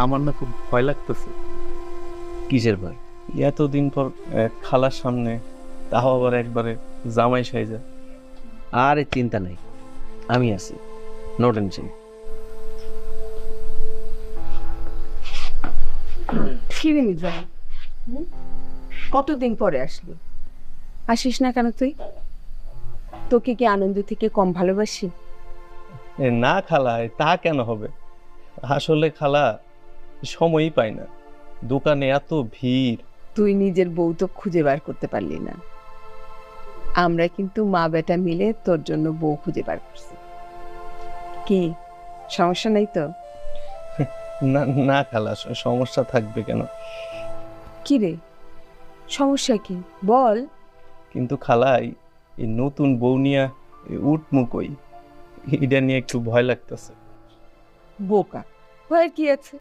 আমার না খুব ভয় লাগতেছে। কিসের ভয়? এতদিন পর খালার সামনে, তাও আবার একবারে জামাই সাইজা। আরে চিন্তা নাই, আমি আছি, নো টেনশন। কিরে মির্জা, কতদিন পরে আসলি? আসিস না কেন তুই? তোকে কি আনন্দ থেকে কম ভালোবাসি? না খালা, তা কেন হবে? আসলে খালা সময়ই পাই না, দোকানে এত ভিড়। তুই নিজের বউ তো খুঁজে বার করতে পারলি না। আমরা কিন্তু মা বেটা মিলে তোর জন্য বউ খুঁজে বার করছি। কি সমস্যা নাই তো? না না খালা, সমস্যা থাকবে কেন? কি রে, সমস্যা কি বল? কিন্তু খালাই, এই নতুন বউ নিয়া উঠমু কই, এটা নিয়ে একটু ভয় লাগতেছে। বোকা, ভয়ের কি আছে?